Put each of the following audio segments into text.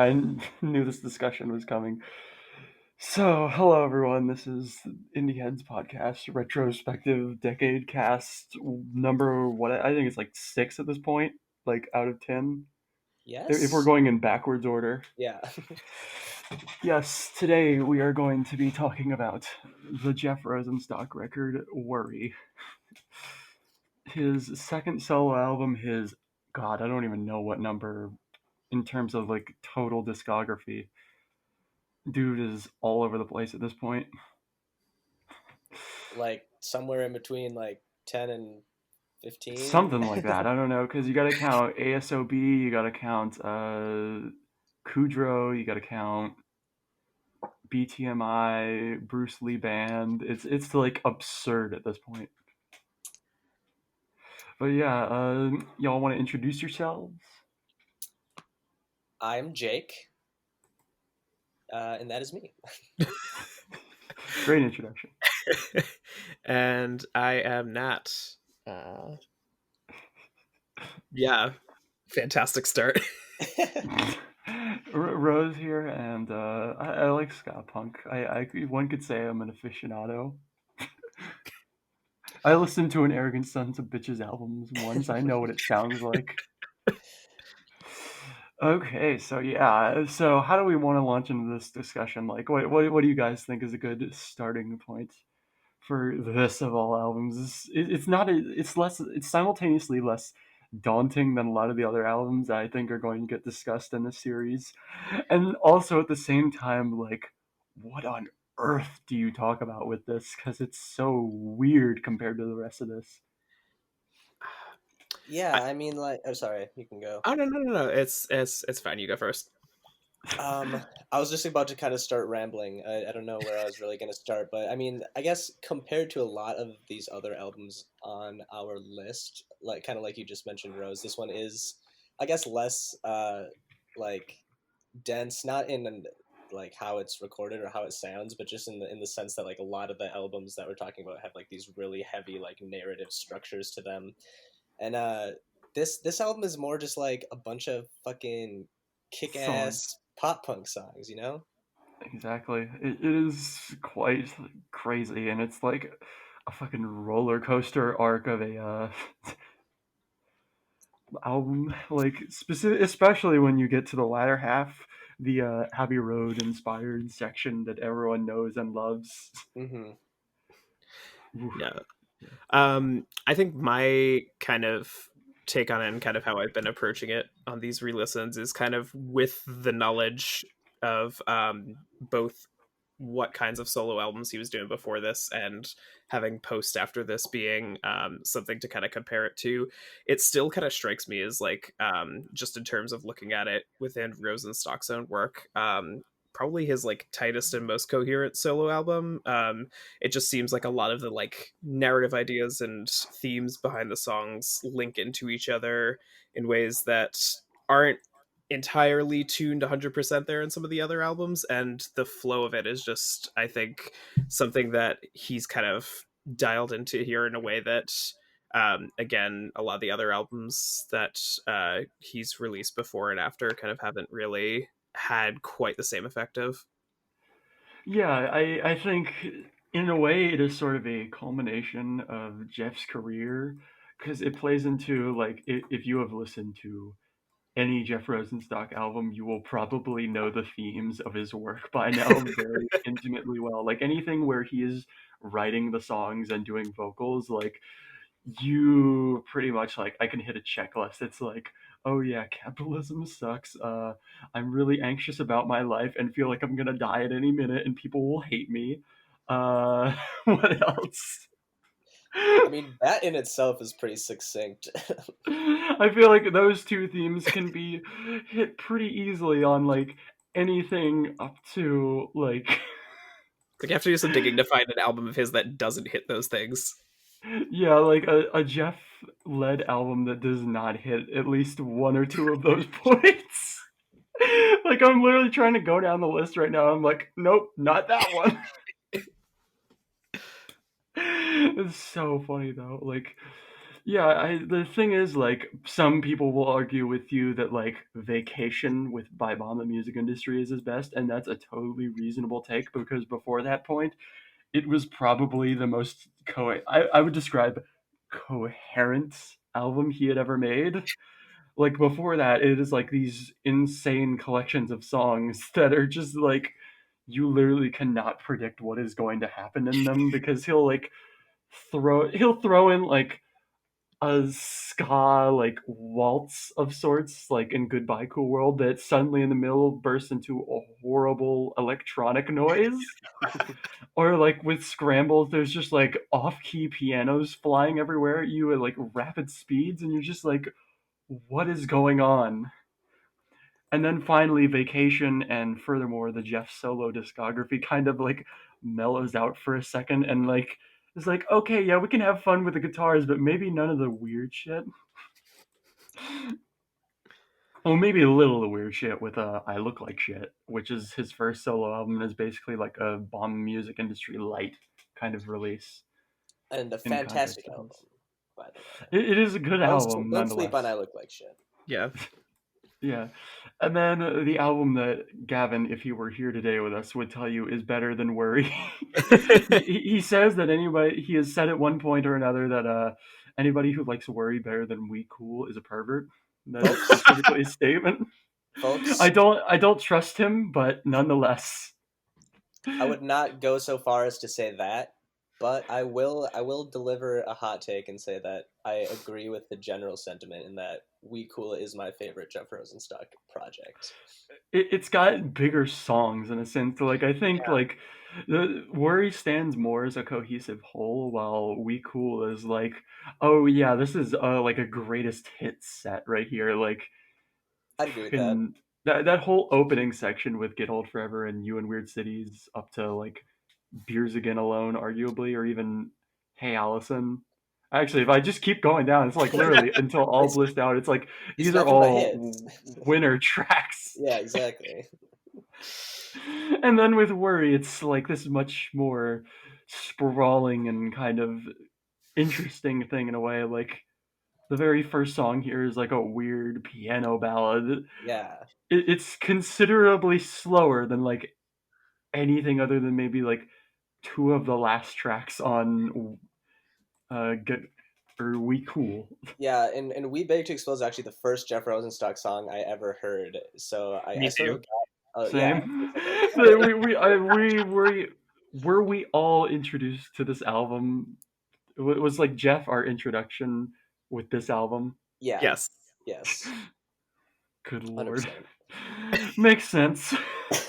I knew this discussion was coming. So, hello everyone. This is Indieheads podcast, retrospective decade cast number what I think it's like 6 at this point, like out of 10. If we're Yes? going in backwards order. Yeah. Yes, today we are going to be talking about the Jeff Rosenstock record Worry. His second solo album, his God, I don't even know what number in terms of like total discography. Dude is all over the place at this point. Like somewhere in between like 10 and 15. Something like that. I don't know, because you got to count ASOB, you got to count Kudrow, you got to count BTMI, Bruce Lee Band. It's like absurd at this point. But yeah, y'all want to introduce yourselves? I'm Jake. And that is me. Great introduction. And I am Nat. Yeah, fantastic start. Rose here, and I like ska punk. One could say I'm an aficionado. I listened to an Arrogant Sons of Bitches albums once. I know what it sounds like. Okay, so yeah, so how do we want to launch into this discussion? Like, what do you guys think is a good starting point for this of all albums? It's not it's less, it's simultaneously less daunting than a lot of the other albums that I think are going to get discussed in this series, and also at the same time, like, what on earth do you talk about with this? Because it's so weird compared to the rest of this. Yeah, I mean, like, I'm sorry, you can go. Oh no! It's fine. You go first. I was just about to kind of start rambling. I don't know where I was really going to start, but I mean, I guess compared to a lot of these other albums on our list, like kind of like you just mentioned, Rose, this one is, I guess, less like dense, not in like how it's recorded or how it sounds, but just in the sense that like a lot of the albums that we're talking about have like these really heavy like narrative structures to them. And this album is more just like a bunch of fucking Songs. kick-ass pop punk songs, you know? Exactly. It is quite crazy, and it's like a fucking roller coaster arc of a album. Like specific, especially when you get to the latter half, the Abbey Road inspired section that everyone knows and loves. Mm-hmm. Yeah. I think my kind of take on it and kind of how I've been approaching it on these re-listens is kind of with the knowledge of both what kinds of solo albums he was doing before this and having post after this being something to kind of compare it to. It still kind of strikes me as like just in terms of looking at it within Rosenstock's own work, probably his like tightest and most coherent solo album. It just seems like a lot of the like narrative ideas and themes behind the songs link into each other in ways that aren't entirely tuned 100% there in some of the other albums, and the flow of it is just, I think, something that he's kind of dialed into here in a way that again, a lot of the other albums that he's released before and after kind of haven't really had quite the same effect of. Yeah, I think in a way it is sort of a culmination of Jeff's career, because it plays into like if you have listened to any Jeff Rosenstock album, you will probably know the themes of his work by now very intimately well. Like anything where he is writing the songs and doing vocals, like you pretty much like I can hit a checklist. It's like, oh yeah, capitalism sucks. I'm really anxious about my life and feel like I'm gonna die at any minute and people will hate me. What else? I mean, that in itself is pretty succinct. I feel like those two themes can be hit pretty easily on like anything up to like Like, you have to do some digging to find an album of his that doesn't hit those things. yeah, like a Jeff led album that does not hit at least one or two of those points. Like I'm literally trying to go down the list right now. I'm like, nope, not that one. It's so funny though. Like Yeah, the thing is, like, some people will argue with you that like Vacation with by Bomb the Music Industry is his best, and that's a totally reasonable take because before that point, it was probably the most I would describe coherent album he had ever made. Like before that, it is like these insane collections of songs that are just like you literally cannot predict what is going to happen in them because he'll throw in like a ska like waltz of sorts like in Goodbye Cool World that suddenly in the middle bursts into a horrible electronic noise, or like with Scrambles there's just like off-key pianos flying everywhere at you at like rapid speeds and you're just like what is going on. And then finally Vacation and furthermore the Jeff solo discography kind of like mellows out for a second and like it's like okay, yeah, we can have fun with the guitars but maybe none of the weird shit. Well, maybe a little of the weird shit with I Look Like Shit, which is his first solo album, and is basically like a bomb music industry light kind of release And a in context fantastic of album, this. by the way. It is a good album Don't sleep on nonetheless. I Look Like Shit. Yeah. Yeah. And then the album that Gavin, if he were here today with us, would tell you is better than Worry. He says that anybody, he has said at one point or another that anybody who likes Worry better than We Cool is a pervert. That is Folks, specifically a statement. folks, I don't trust him, but nonetheless. I would not go so far as to say that, but I will deliver a hot take and say that I agree with the general sentiment in that We Cool is my favorite Jeff Rosenstock project. It's got bigger songs in a sense. Like I think Yeah, like the Worry stands more as a cohesive whole, while We Cool is like, oh yeah, this is like a greatest hits set right here. Like I'd agree with that. fucking that whole opening section with Get Old Forever and You and Weird Cities up to like Beers Again Alone, arguably, or even Hey Allison. Actually, if I just keep going down, it's like literally until all It's blissed out. It's like it's these are nothing but all hits. winner tracks. Yeah, exactly. And then with Worry, it's like this much more sprawling and kind of interesting thing in a way. Like the very first song here is like a weird piano ballad. Yeah, It's considerably slower than like anything other than maybe like two of the last tracks on Get or We Cool. yeah, and We Beg to Explode is actually the first Jeff Rosenstock song I ever heard. So I Me sort too. of got, yeah, Same. it's We were we all introduced to this album? It was like Jeff our introduction with this album. yeah, Yes. yes, Good lord, 100%. makes sense.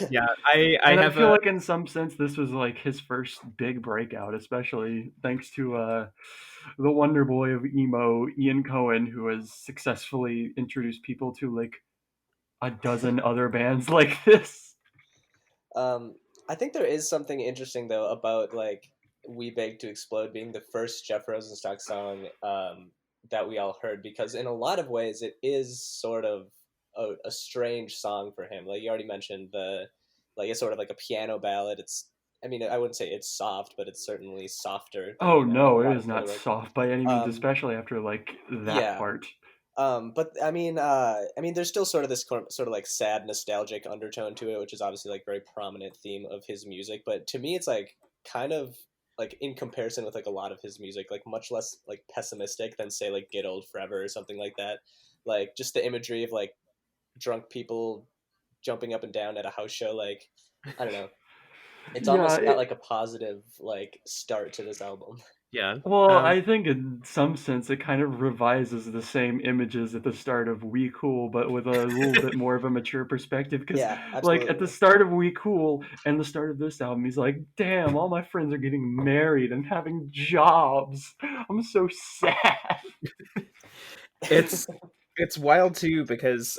Yeah. I And I have feel a like in some sense this was like his first big breakout, especially thanks to the wonder boy of emo, Ian Cohen, who has successfully introduced people to like a dozen other bands like this. Um, I think there is something interesting though about like "We Beg to Explode" being the first Jeff Rosenstock song that we all heard because in a lot of ways it is sort of a strange song for him. Like you already mentioned, the like it's sort of like a piano ballad. It's I mean I wouldn't say it's soft, but it's certainly softer Oh than a no, it lot is of the other not work. soft by any means, Um, especially after like that yeah, part. but I mean, there's still sort of this sort of like sad, nostalgic undertone to it, which is obviously like very prominent theme of his music. But to me, it's like kind of like in comparison with like a lot of his music, like much less like pessimistic than say like Get Old Forever or something like that. Like just the imagery of like drunk people jumping up and down at a house show. Like I don't know, it's Yeah, almost got like a positive like start to this album. yeah. well, Um I think in some sense it kind of revises the same images at the start of We Cool, but with a little bit more of a mature perspective. Because, Yeah, like, at the absolutely. start of We Cool and the start of this album, he's like, damn, all my friends are getting married and having jobs. I'm so sad. it's it's wild too because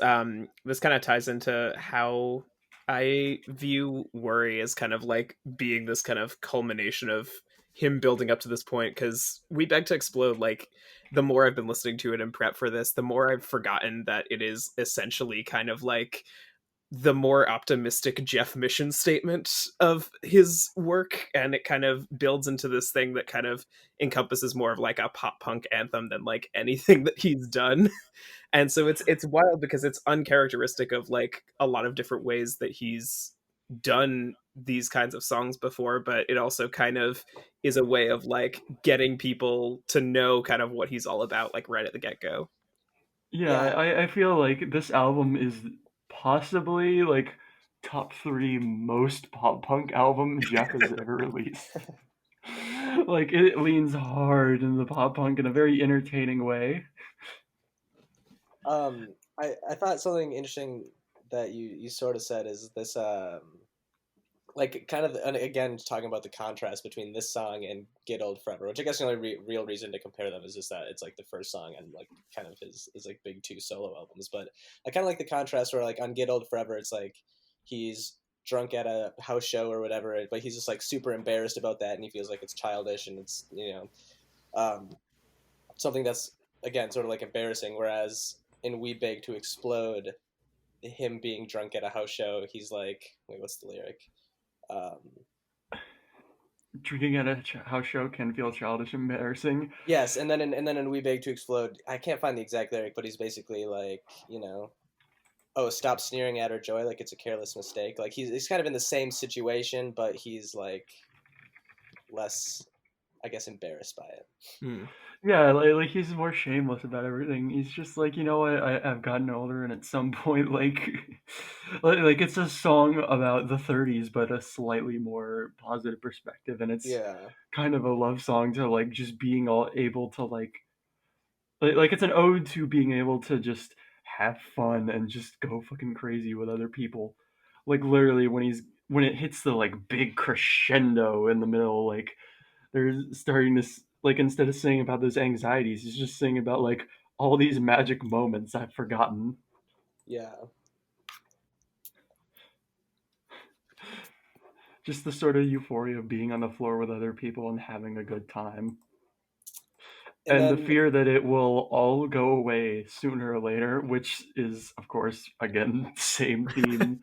this kind of ties into how I view Worry as kind of like being this kind of culmination of him building up to this point because We Beg to Explode, like the more I've been listening to it and prep for this, the more I've forgotten that it is essentially kind of like the more optimistic Jeff mission statement of his work, and it kind of builds into this thing that kind of encompasses more of like a pop punk anthem than like anything that he's done. And so it's wild because it's uncharacteristic of like a lot of different ways that he's done these kinds of songs before, but it also kind of is a way of like getting people to know kind of what he's all about, like right at the get-go. Yeah, Yeah. I feel like this album is possibly like top three most pop punk album Jeff has ever released. Like it leans hard in the pop punk in a very entertaining way. I thought something interesting that you sort of said is this like kind of and again talking about the contrast between this song and Get Old Forever, which I guess the only real reason to compare them is just that it's like the first song and like kind of his like big two solo albums. But I kind of like the contrast where like on Get Old Forever it's like he's drunk at a house show or whatever, but he's just like super embarrassed about that and he feels like it's childish and it's um, something that's again sort of like embarrassing. Whereas in We Beg to Explode, him being drunk at a house show, he's like, wait, what's the lyric? Um, Drinking at a house show can feel childish and embarrassing. yes, and then in We Beg to Explode, I can't find the exact lyric, but he's basically like, oh, stop sneering at her joy, like it's a careless mistake. Like he's kind of in the same situation, but he's like less, I guess, embarrassed by it. Hmm. Yeah, like he's more shameless about everything. He's just like, you know what? I've gotten older, and at some point, like, like it's a song about the 30s, but a slightly more positive perspective, and it's Yeah, kind of a love song to like just being all able to like it's an ode to being able to just have fun and just go fucking crazy with other people. Like literally when it hits the like big crescendo in the middle, like they're starting to like instead of singing about those anxieties, he's just singing about like all these magic moments I've forgotten. yeah, Just the sort of euphoria of being on the floor with other people and having a good time. and And the then fear that it will all go away sooner or later, which is, of course, again, same theme.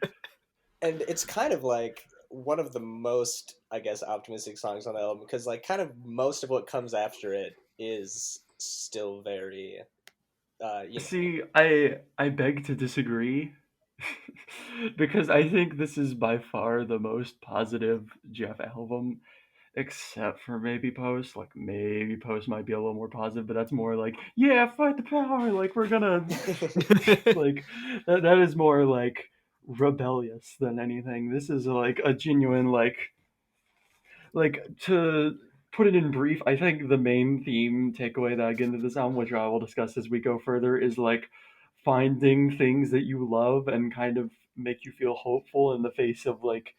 and it's kind of like one of the most, I guess, optimistic songs on the album because like kind of most of what comes after it is still very, you know, See, I beg to disagree because I think this is by far the most positive Jeff album, except for maybe Post. Like maybe Post might be a little more positive, but that's more like, yeah, fight the power. Like we're gonna like that is more like rebellious than anything. This is like a genuine like to put it in brief, I think the main theme takeaway that I get into this album, which I will discuss as we go further, is like finding things that you love and kind of make you feel hopeful in the face of like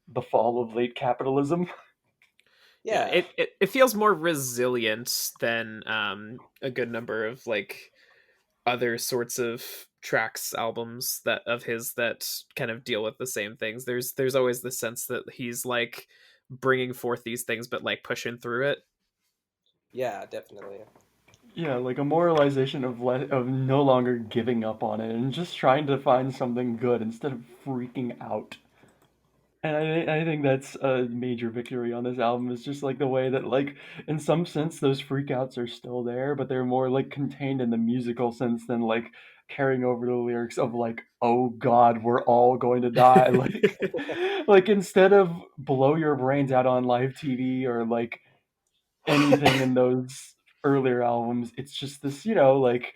the fall of late capitalism. Yeah, yeah, it feels more resilient than a good number of like other sorts of tracks albums that of his that kind of deal with the same things. There's always the sense that he's like bringing forth these things but like pushing through it. yeah, definitely. Yeah, like a moralization of of no longer giving up on it and just trying to find something good instead of freaking out. And I think that's a major victory on this album is just like the way that like in some sense those freakouts are still there, but they're more like contained in the musical sense than like carrying over the lyrics of like, oh God, we're all going to die. Like instead of blow your brains out on live TV or like anything in those earlier albums, it's just this, like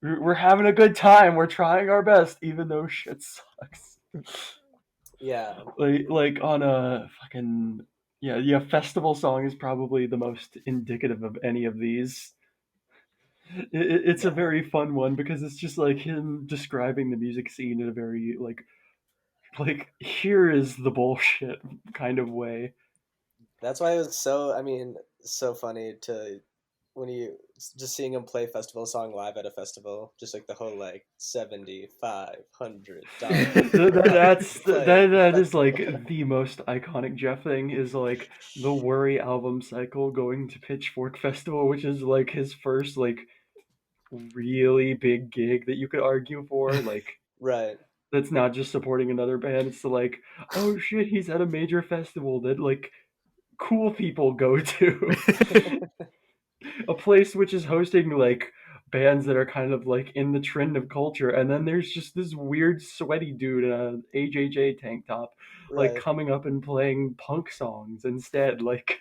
we're having a good time. We're trying our best, even though shit sucks. Yeah, Like on a fucking yeah, festival song is probably the most indicative of any of these. It's a yeah. very fun one because it's just like him describing the music scene in a very like here is the bullshit kind of way. That's why it was so. I mean, so funny to when you just seeing him play festival song live at a festival, just like the whole like $7,500 That's play that is festival. like the most iconic Jeff thing is like the Worry album cycle going to Pitchfork Festival, which is like his first like really big gig that you could argue for. Like Right. that's not just supporting another band. It's like, oh shit, he's at a major festival that like cool people go to. A place which is hosting like bands that are kind of like in the trend of culture, and then there's just this weird sweaty dude in a AJJ tank top like Right. coming up and playing punk songs instead, like.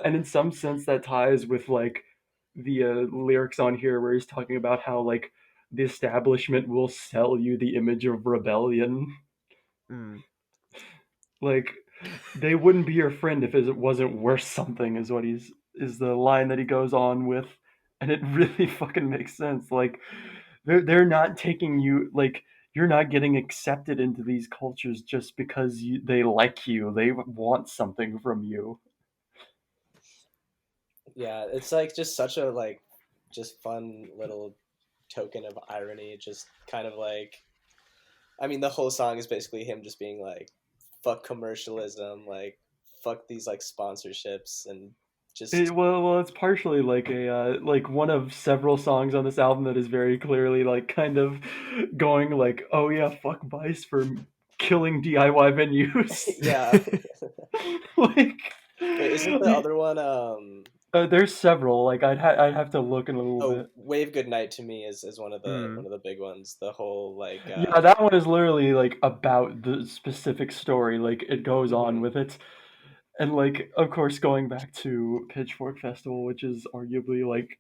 And in some sense that ties with like the lyrics on here where he's talking about how like the establishment will sell you the image of rebellion. Mm. Like they wouldn't be your friend if it wasn't worth something, is what he's is the line that he goes on with. And it really fucking makes sense. Like they're not taking you, like you're not getting accepted into these cultures just because they like you. They want something from you. Yeah, it's like just such a like just fun little token of irony. Just kind of like, I mean, the whole song is basically him just being like, "Fuck commercialism," like, "Fuck these like sponsorships," and just Well, it's partially like a like one of several songs on this album that is very clearly like kind of going like, oh yeah, fuck Vice for killing DIY venues. yeah. Like, Wait, isn't the other one there's several. Like I'd have to look in a little oh, bit. Wave Goodnight to me is one Mm. of the big ones. The whole like Yeah, that one is literally like about the specific story. Like it goes on mhm. with it. And like of course going back to Pitchfork Festival, which is arguably like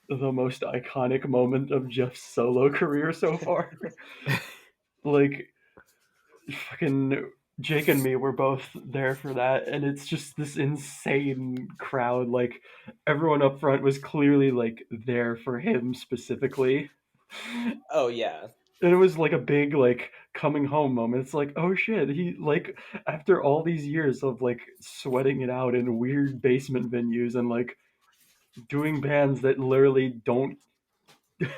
the most iconic moment of Jeff's solo career so far. Like fucking Jake and me were both there for that, and it's just this insane crowd. Like everyone up front was clearly like there for him specifically. Oh yeah. And it was like a big like coming home moment. It's like, oh shit, he like after all these years of like sweating it out in weird basement venues and like doing bands that literally don't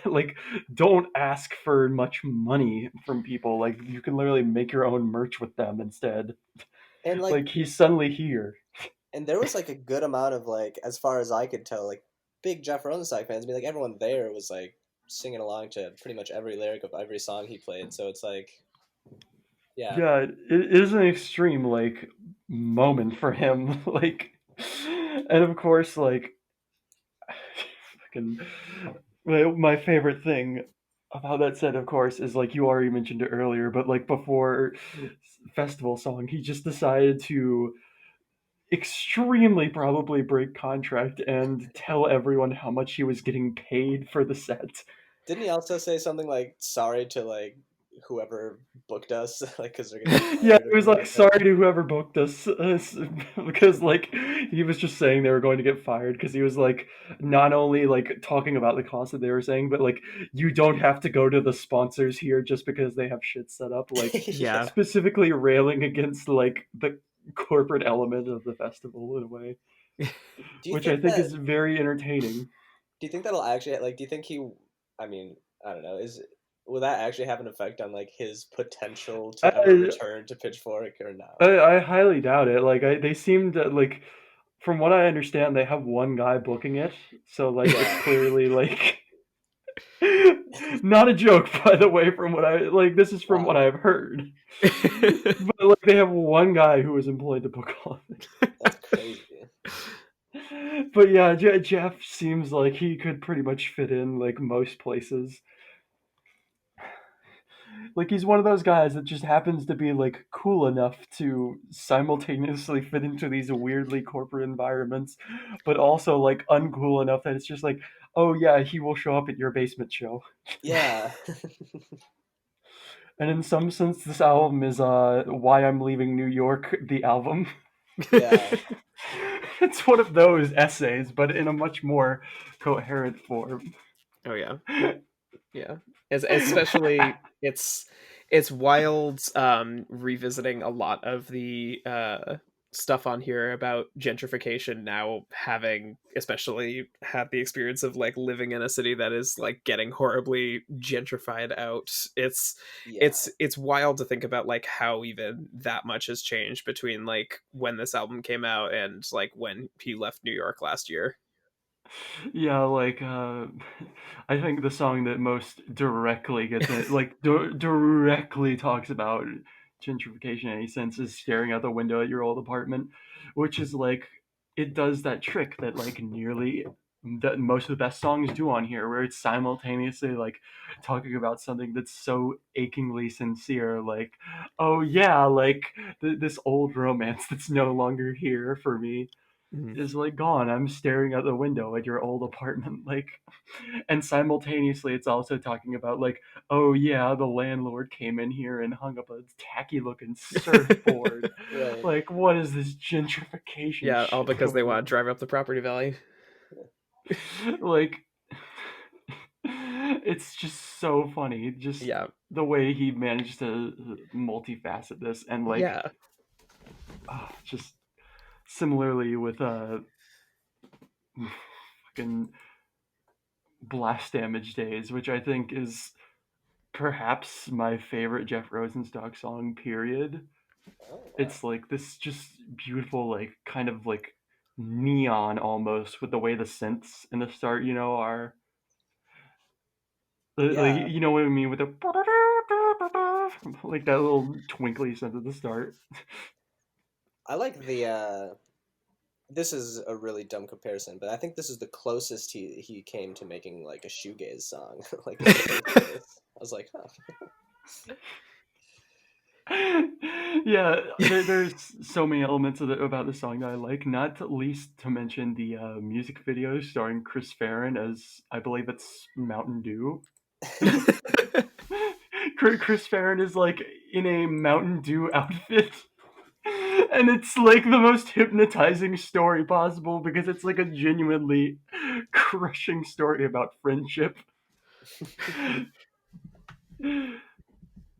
like don't ask for much money from people. Like you can literally make your own merch with them instead. And like Like he's suddenly here. and there was like a good amount of like, as far as I could tell, like big Jeff Rosenstock fans. I mean, like everyone there was like singing along to pretty much every lyric of every song he played. So it's like, yeah, Yeah, it is an extreme like moment for him. Like, and of course, like fucking my favorite thing about that set, of course, is like you already mentioned it earlier, but like before festival song, he just decided to extremely probably break contract and tell everyone how much he was getting paid for the set. didn't he also say something like sorry to like whoever booked us, like because they're gonna get Yeah, fired or he was something like, like that? sorry to whoever booked us, because like he was just saying they were going to get fired because he was like not only like talking about the cost that they were saying, but like you don't have to go to the sponsors here just because they have shit set up, like Yeah. Yeah. specifically railing against like the corporate element of the festival in a way, Do you which I think think that? is very entertaining. Do you think that'll actually like? Do you think he? I mean, I don't know. Is will that actually have an effect on like his potential to ever I, return to Pitchfork or no? I highly doubt it. Like they seemed like, from what I understand, they have one guy booking it, so like it's Yeah. clearly like not a joke, by the way. From what I like, this is from what Wow, I've heard. But like they have one guy who was employed to book all of that's crazy. it. But yeah, Jeff seems like he could pretty much fit in like most places. Like he's one of those guys that just happens to be like cool enough to simultaneously fit into these weirdly corporate environments, but also like uncool enough that it's just like, oh yeah, he will show up at your basement show. Yeah, And in some sense, this album is "Why I'm Leaving New York," the album. yeah, It's one of those essays, but in a much more coherent form. Oh yeah. Yeah. As especially it's wild revisiting a lot of the stuff on here about gentrification now, having especially had the experience of like living in a city that is like getting horribly gentrified out. yeah, It's wild to think about like how even that much has changed between like when this album came out and like when he left New York last year. Yeah, like I think the song that most directly gets it, like directly talks about gentrification in any sense is "Staring Out the Window at Your Old Apartment," which is like it does that trick that like nearly that most of the best songs do on here, where it's simultaneously like talking about something that's so achingly sincere, like oh yeah, like this old romance that's no longer here for me Mhm. is like gone. I'm staring out the window at your old apartment, like, and simultaneously, it's also talking about like, oh yeah, the landlord came in here and hung up a tacky looking surfboard. Right. Like, what is this gentrification Yeah, all shit because they going want to on? drive up the property value. Like, it's just so funny. Just Yeah. the way he managed to multifacet this and like, Yeah. just similarly with fucking blast damage days, which I think is perhaps my favorite Jeff Rosenstock song, period. Oh wow. It's like this just beautiful, like kind of like neon almost with the way the synths in the start, are like Yeah, you know what I mean with the like that little twinkly synth at the start. I like the. This is a really dumb comparison, but I think this is the closest he came to making like a shoegaze song, like in the first place. I was like, huh. Yeah, there's so many elements about the song that I like. Not least to mention the music video starring Chris Farron as I believe it's Mountain Dew. Chris Farron is like in a Mountain Dew outfit. And it's like the most hypnotizing story possible because it's like a genuinely crushing story about friendship.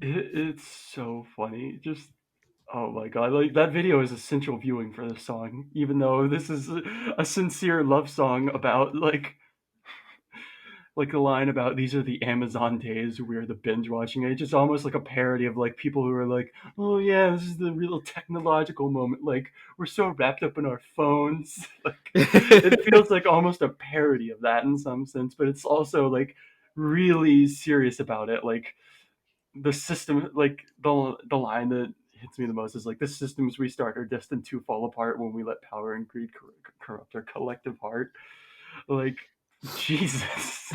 It's so funny. Just oh my god, like that video is essential viewing for this song, even though this is a sincere love song about like the line about these are the Amazon days, we're the binge watching age. It's almost like a parody of like people who are like, oh yeah, this is the real technological moment. Like we're so wrapped up in our phones. Like it feels like almost a parody of that in some sense, but it's also like really serious about it. Like the system, like the line that hits me the most is like the systems we start are destined to fall apart when we let power and greed corrupt our collective heart. Like Jesus,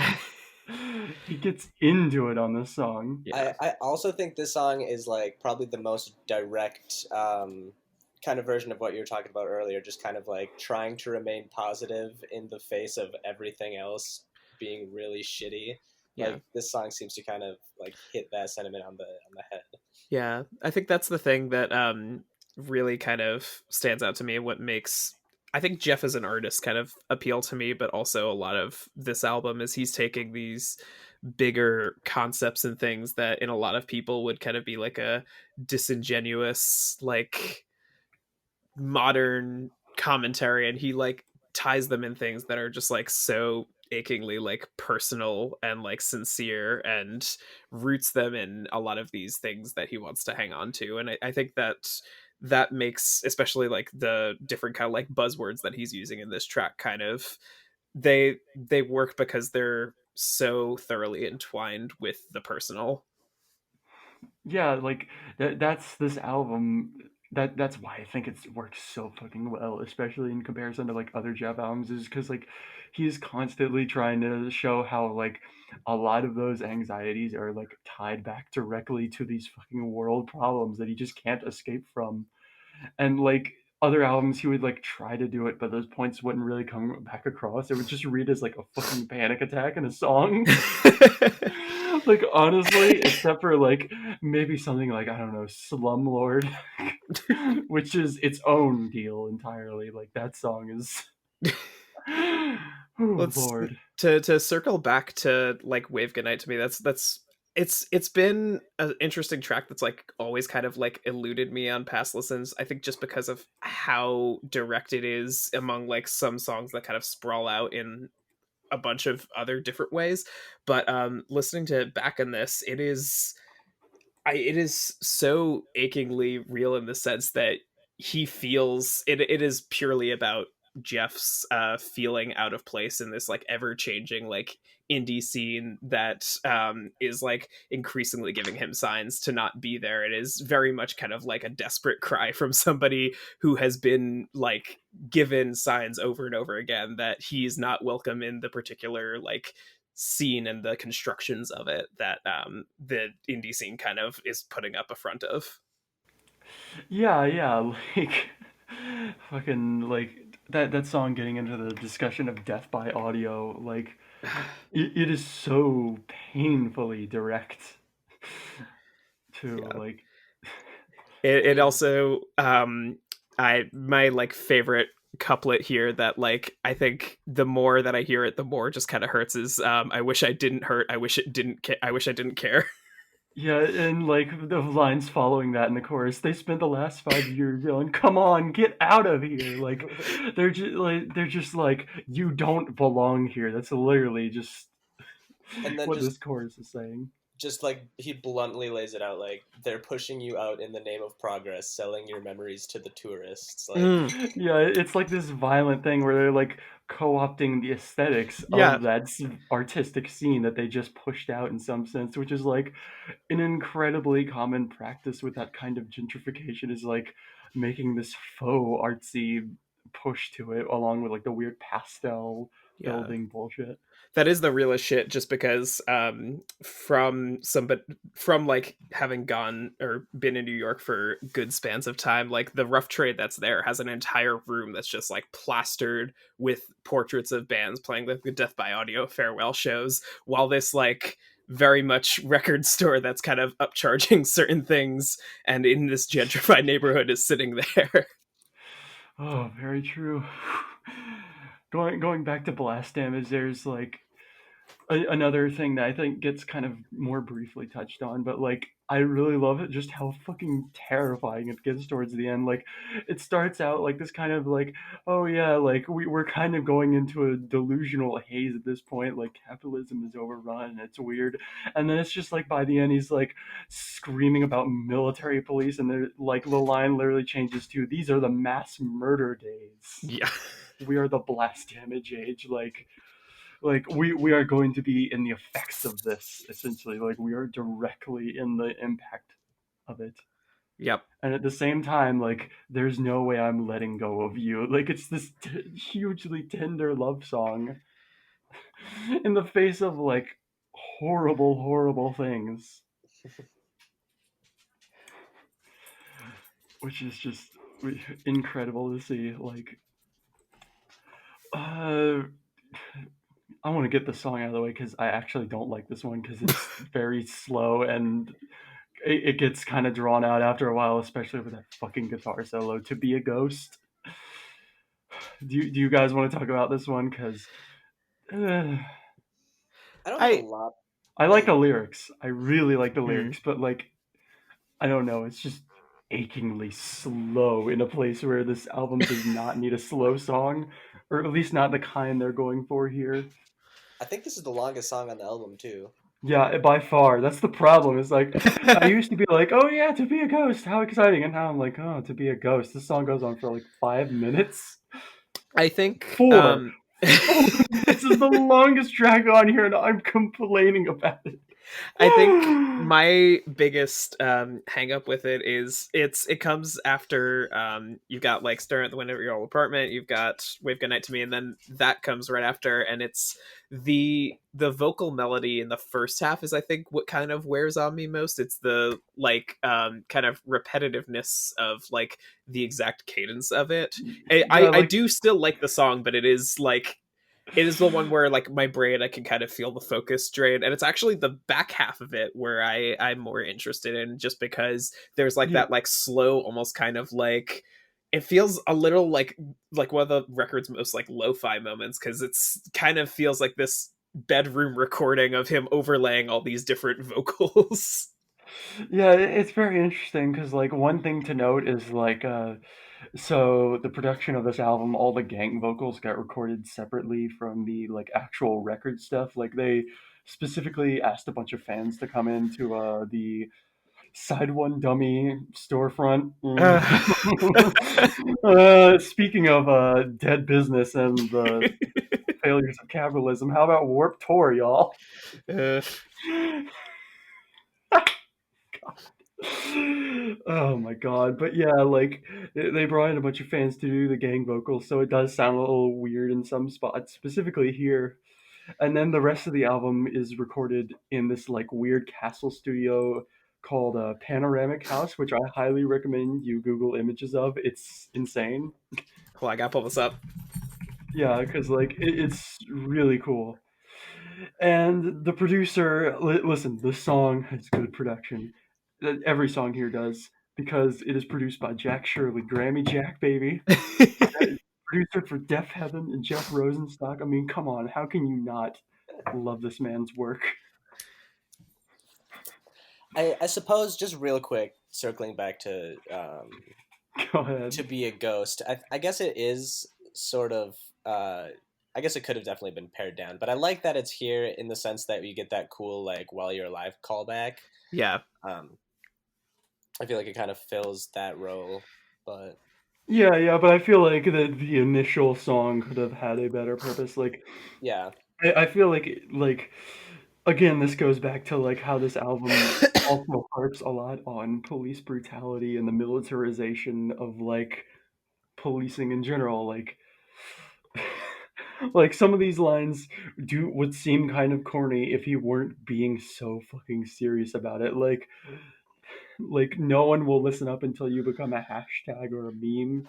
he gets into it on this song. Yeah. I also think this song is like probably the most direct kind of version of what you were talking about earlier, just kind of like trying to remain positive in the face of everything else being really shitty. Yeah. Like this song seems to kind of like hit that sentiment on the head. Yeah. I think that's the thing that really kind of stands out to me. What makes I think Jeff as an artist kind of appeal to me, but also a lot of this album is he's taking these bigger concepts and things that in a lot of people would kind of be like a disingenuous like modern commentary, and he like ties them in things that are just like so achingly like personal and like sincere and roots them in a lot of these things that he wants to hang on to. And I think that that makes especially like the different kind of like buzzwords that he's using in this track kind of they work because they're so thoroughly entwined with the personal. Yeah, like that's this album. That's why I think it works so fucking well, especially in comparison to like other Jeff albums, is because like he's constantly trying to show how like a lot of those anxieties are like tied back directly to these fucking world problems that he just can't escape from. And like other albums he would like try to do it, but those points wouldn't really come back across. It would just read as like a fucking panic attack in a song. Like honestly, except for like maybe something like I don't know, Slumlord, which is its own deal entirely. Like that song is oh Let's lord. to circle back to like Wave Goodnight. To me that's it's been an interesting track that's like always kind of like eluded me on past listens. I think just because of how direct it is among like some songs that kind of sprawl out in a bunch of other different ways. But listening to it back in this, it is so achingly real in the sense that he feels it is purely about Jeff's feeling out of place in this like ever changing like indie scene that is like increasingly giving him signs to not be there. It is very much kind of like a desperate cry from somebody who has been like given signs over and over again that he's not welcome in the particular like scene and the constructions of it that the indie scene kind of is putting up a front of. Yeah, yeah, like fucking like that song getting into the discussion of death by audio, like it is so painfully direct to Yeah. like It, I it mean, also I my like favorite couplet here that like I think the more that I hear it the more just kind of hurts is I wish I didn't hurt, I wish it didn't I wish I didn't care. yeah, and like the lines following that in the chorus, they spent the last 5 years yelling, "Come on, get out of here!" Like they're just like you don't belong here. That's literally just and then what this chorus is saying. just like he bluntly lays it out, like they're pushing you out in the name of progress, selling your memories to the tourists. Like, Mm, Yeah, it's like this violent thing where they're like co-opting the aesthetics yeah, of that artistic scene that they just pushed out in some sense, which is like an incredibly common practice with that kind of gentrification is like making this faux artsy push to it along with like the weird pastel yeah. building bullshit. That is the realest shit just because from somebody from like having gone or been in New York for good spans of time, like the rough trade that's there has an entire room that's just like plastered with portraits of bands playing the Death by Audio farewell shows, while this like very much record store that's kind of upcharging certain things and in this gentrified neighborhood is sitting there. Oh, very true. Going back to blast damage, there's like another thing that I think gets kind of more briefly touched on, but like I really love it just how fucking terrifying it gets towards the end. Like it starts out like this kind of like, oh yeah, like we're kind of going into a delusional haze at this point, like capitalism is overrun and it's weird. And then it's just like by the end he's like screaming about military police and they're like the line literally changes to these are the mass murder days. Yeah. We are the blast damage age, like we are going to be in the effects of this essentially, like we are directly in the impact of it, Yep. and at the same time like there's no way I'm letting go of you, like it's this hugely tender love song in the face of like horrible things, which is just incredible to see. Like uh I want to get the song out of the way because I actually don't like this one because it's very slow and it gets kind of drawn out after a while, especially with that fucking guitar solo. To be a ghost. Do you guys want to talk about this one? Because uh, I don't have a I lot. I like the lyrics. I really like the mm, lyrics, but like I don't know. It's just achingly slow in a place where this album does not need a slow song, or at least not the kind they're going for here. I think this is the longest song on the album too. Yeah, by far. That's the problem. It's like I used to be like, "Oh yeah, to be a ghost, how exciting!" And now I'm like, "Oh, to be a ghost." This song goes on for like 5 minutes. I think 4. 4 minutes is the longest track on here, and I'm complaining about it. I think my biggest hang up with it is it comes after you've got like Staring at the Window of Your Old Apartment, you've got Wave Goodnight to Me, and then that comes right after, and it's the vocal melody in the first half is I think what kind of wears on me most. It's the like kind of repetitiveness of like the exact cadence of it. Yeah, I like do still like the song, but it is the one where like my brain I can kind of feel the focus drain, and it's actually the back half of it where I'm more interested in, just because there's like yeah, that like slow almost kind of like it feels a little like one of the record's most like lo-fi moments, because it's kind of feels like this bedroom recording of him overlaying all these different vocals. yeah, it's very interesting because like one thing to note is like so the production of this album, all the gang vocals got recorded separately from the like actual record stuff. Like they specifically asked a bunch of fans to come into the Side one dummy storefront. Uh, Speaking of dead business and the failures of capitalism, how about Warp Tour, y'all? uh, Oh my god. But yeah, like they brought in a bunch of fans to do the gang vocals, so it does sound a little weird in some spots, specifically here. And then the rest of the album is recorded in this like weird castle studio called Panoramic House, which I highly recommend you Google images of. It's insane. Hold on, I gotta pull this up. Yeah, because like it's really cool. And the producer, listen, this song has good production. Every song here does because it is produced by Jack Shirley, Grammy Jack, baby. Producer for Deaf Heaven and Jeff Rosenstock. I mean, come on, how can you not love this man's work? I suppose just real quick, circling back Go ahead. to be a ghost. I guess it is sort of. I guess it could have definitely been pared down, but I like that it's here in the sense that you get that cool like while you're alive callback. Yeah. Um, I feel like it kind of fills that role, but Yeah, but I feel like the initial song could have had a better purpose. Like, yeah, I feel like again, this goes back to like how this album also harps a lot on police brutality and the militarization of like policing in general. Like some of these lines do would seem kind of corny if he weren't being so fucking serious about it. Like no one will listen up until you become a hashtag or a meme.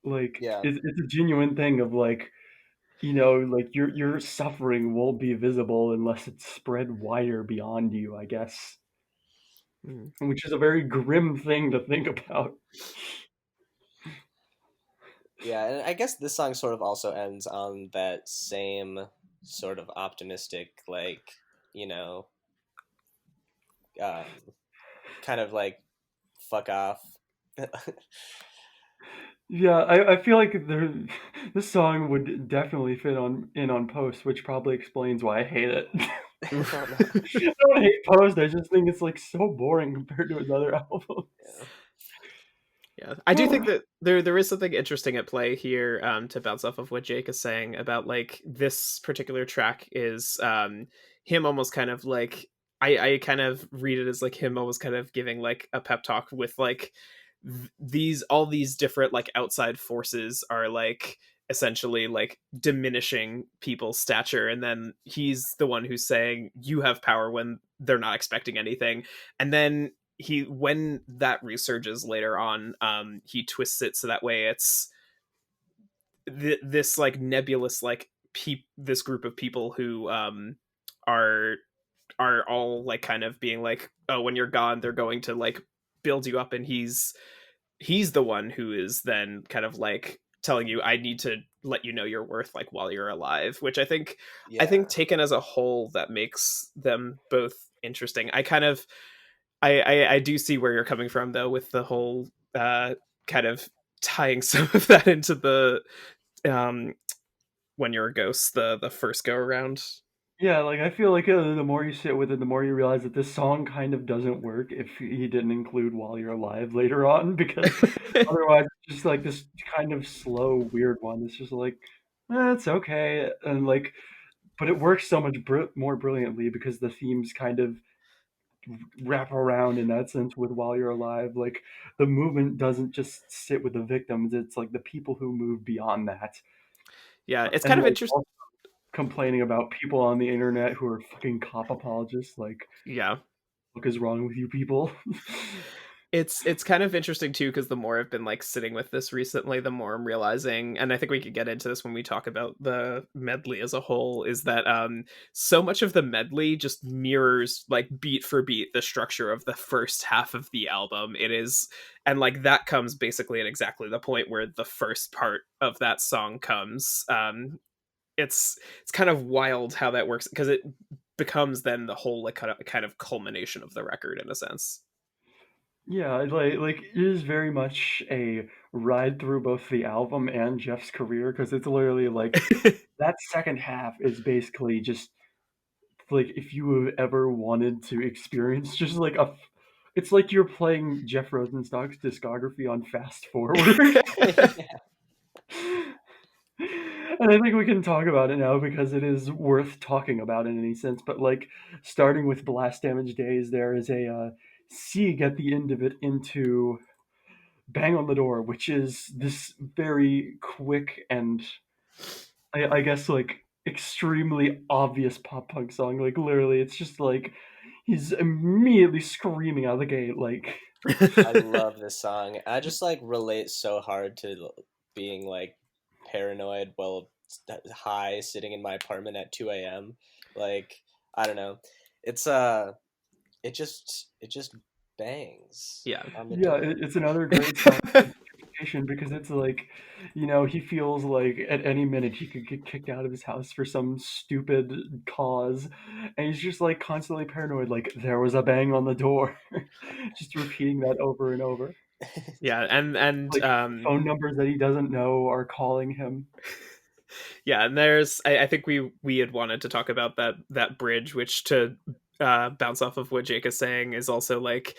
Like yeah, it's a genuine thing of like like your suffering won't be visible unless it's spread wider beyond you, I guess. Mm. Which is a very grim thing to think about. yeah. And I guess this song sort of also ends on that same sort of optimistic, like you know, um, kind of like fuck off. Yeah, I feel like this song would definitely fit on Post, which probably explains why I hate it. Oh no. I don't hate Post, I just think it's like so boring compared to his other albums. Yeah. Yeah, I do think that there is something interesting at play here, to bounce off of what Jake is saying about like this particular track is him almost kind of like I kind of read it as like him almost kind of giving like a pep talk with like these all these different like outside forces are like essentially like diminishing people's stature, and then he's the one who's saying you have power when they're not expecting anything. And then he when that resurges later on, he twists it so that way it's this like nebulous like this group of people who are are all like kind of being like, oh, when you're gone they're going to like build you up, and he's the one who is then kind of like telling you I need to let you know your worth like while you're alive, which I think Yeah. taken as a whole that makes them both interesting. I kind of I do see where you're coming from though with the whole kind of tying some of that into the um when you're a ghost, the first go around. Yeah, like I feel like the more you sit with it, the more you realize that this song kind of doesn't work if he didn't include "While You're Alive" later on, because otherwise it's just like this kind of slow, weird one. It's just like, it's okay, and like, but it works so much more brilliantly because the themes kind of wrap around in that sense with "While You're Alive." Like the movement doesn't just sit with the victims; it's like the people who move beyond that, Yeah, it's and kind of like interesting. also complaining about people on the internet who are fucking cop apologists. Like, Yeah, what is wrong with you people? it's kind of interesting too, because the more I've been like sitting with this recently, the more I'm realizing, and I think we could get into this when we talk about the medley as a whole, is that so much of the medley just mirrors like beat for beat the structure of the first half of the album. It is, and like that comes basically at exactly the point where the first part of that song comes. It's kind of wild how that works, because it becomes then the whole like kind of culmination of the record in a sense. Yeah, like it is very much a ride through both the album and Jeff's career because it's literally like that second half is basically just like if you have ever wanted to experience just like It's like you're playing Jeff Rosenstock's discography on fast forward. Yeah. And I think we can talk about it now because it is worth talking about in any sense. But like, starting with Blast Damage Days, there is a sieg at the end of it into Bang on the Door, which is this very quick and I guess like extremely obvious pop punk song. Like literally, it's just like he's immediately screaming out of the gate. Like I love this song. I just like relate so hard to being like paranoid while high, sitting in my apartment at 2 a.m. Like, I don't know. It's it just bangs Yeah. on the yeah, door. it's another great song for justification because it's like, he feels like at any minute he could get kicked out of his house for some stupid cause, and he's just like constantly paranoid. Like there was a bang on the door, just repeating that over and over. Yeah, and Like phone numbers that he doesn't know are calling him. yeah, and there's I think we had wanted to talk about that bridge, which to bounce off of what Jake is saying is also like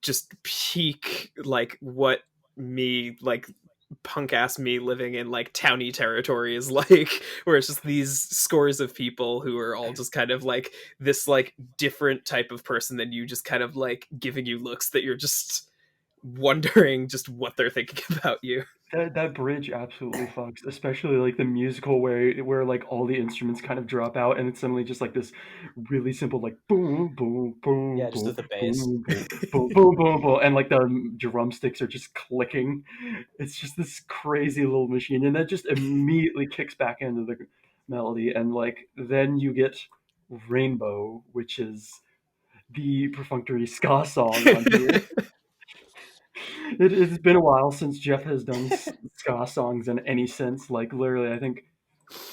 just peak like what me like punk ass me living in like towny territory is like, where it's just these scores of people who are all just kind of like this like different type of person than you, just kind of like giving you looks that you're just wondering just what they're thinking about you. That bridge absolutely fucks, especially like the musical where like all the instruments kind of drop out and it's suddenly just like this really simple like boom boom boom Yeah, just boom with the bass. boom boom boom boom boom boom and like the drumsticks are just clicking. It's just this crazy little machine and that just immediately kicks back into the melody and like then you get Rainbow, which is the perfunctory ska song on here. It's been a while since Jeff has done ska songs in any sense. Like literally, I think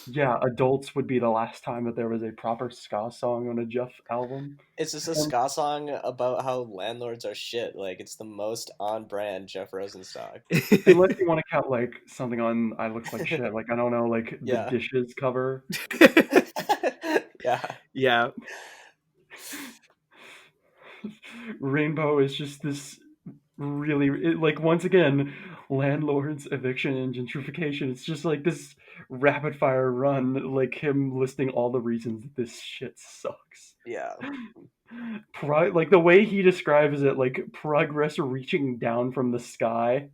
yeah, Adults would be the last time that there was a proper ska song on a Jeff album. It's just a And ska song about how landlords are shit. Like, it's the most on brand Jeff Rosenstock. unless you want to count like something on "I Look Like Shit," like I don't know, like the Yeah. Dishes cover. Yeah. Yeah. Rainbow is just this really like once again landlords, eviction, and gentrification. It's just like this rapid fire run, like him listing all the reasons that this shit sucks. Yeah. Like the way he describes it, like progress reaching down from the sky.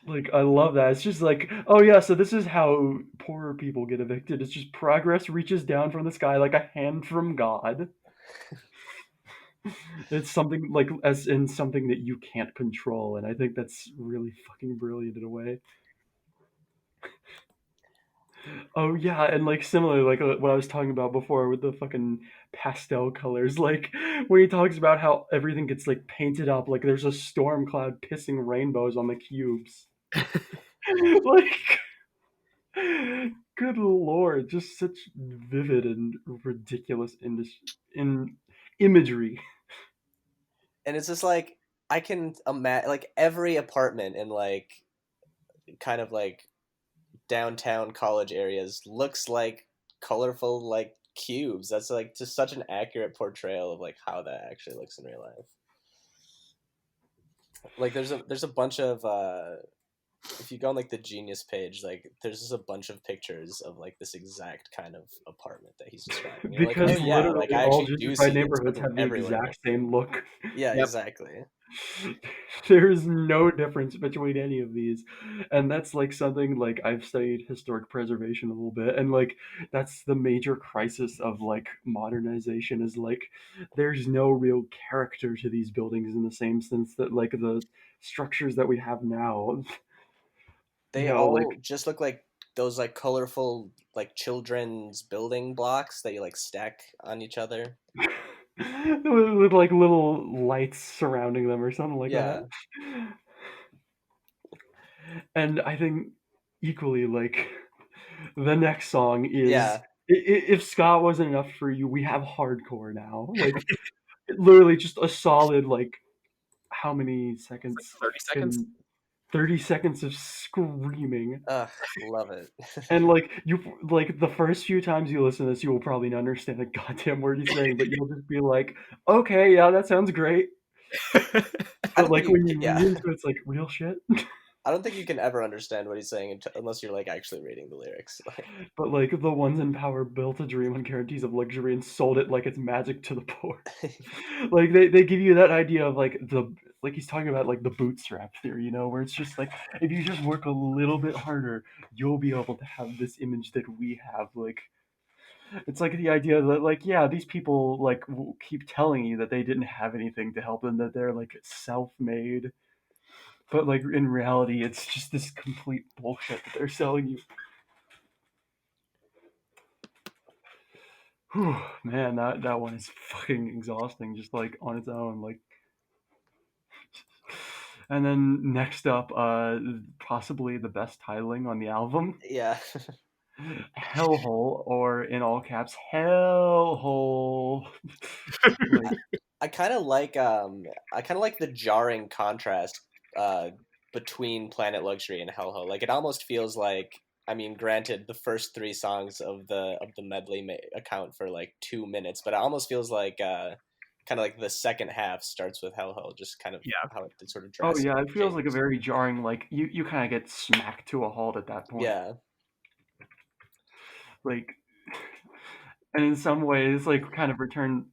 Like I love that. It's just like, oh yeah, so this is how poorer people get evicted. It's just progress reaches down from the sky like a hand from God. It's something like as in something that you can't control, and I think that's really fucking brilliant in a way. Oh yeah, and like similarly, like what I was talking about before with the fucking pastel colors, like when he talks about how everything gets like painted up, like there's a storm cloud pissing rainbows on the cubes. Like, good lord, just such vivid and ridiculous in imagery. And it's just like, I can imagine like every apartment in like kind of like downtown college areas looks like colorful like cubes. That's like just such an accurate portrayal of like how that actually looks in real life. Like, there's a bunch of if you go on like the Genius page, like there's just a bunch of pictures of like this exact kind of apartment that he's describing. You're like, oh Because yeah, like literally I all actually do gentrified see this neighborhoods fucking have the everywhere. exact same look. Yeah, Yep. exactly. There is no difference between any of these, and that's like something like I've studied historic preservation a little bit, and like that's the major crisis of like modernization is like there's no real character to these buildings in the same sense that like the structures that we have now, They like all just look like those like colorful like children's building blocks that you like stack on each other. with like little lights surrounding them or something like that. Yeah. And I think equally like the next song is Yeah. if ska wasn't enough for you, we have hardcore now. Like literally just a solid like how many seconds 30 seconds. can 30 seconds of screaming. Ugh, love it. And like you like the first few times you listen to this, you will probably not understand a goddamn word he's saying, but you'll just be like, okay, yeah, that sounds great. I But don't think like you. when you Yeah, read into it, it's like real shit. I don't think you can ever understand what he's saying unless you're like actually reading the lyrics. Like, But like the ones in power built a dream on guarantees of luxury and sold it like it's magic to the poor. Like they give you that idea of like the like he's talking about like the bootstrap theory, where it's just like if you just work a little bit harder, you'll be able to have this image that we have. Like it's like the idea that like yeah, these people like keep telling you that they didn't have anything to help them, that they're like self-made, but like in reality, it's just this complete bullshit that they're selling you. Whew, man, that one is fucking exhausting, just like on its own. Like, and then next up, possibly the best titling on the album, yeah. Hellhole, or in all caps, Hellhole. Like, I kind of like the jarring contrast uh between Planet Luxury and Hellhole. Like it almost feels like, I mean, granted the first three songs of the medley account for like 2 minutes, but it almost feels like kind of like the second half starts with Hellhole, just kind of Yeah. how it sort of oh yeah, drastically it feels like a changes. very jarring. Like you kind of get smacked to a halt at that point. Yeah. Like, and in some ways, like kind of return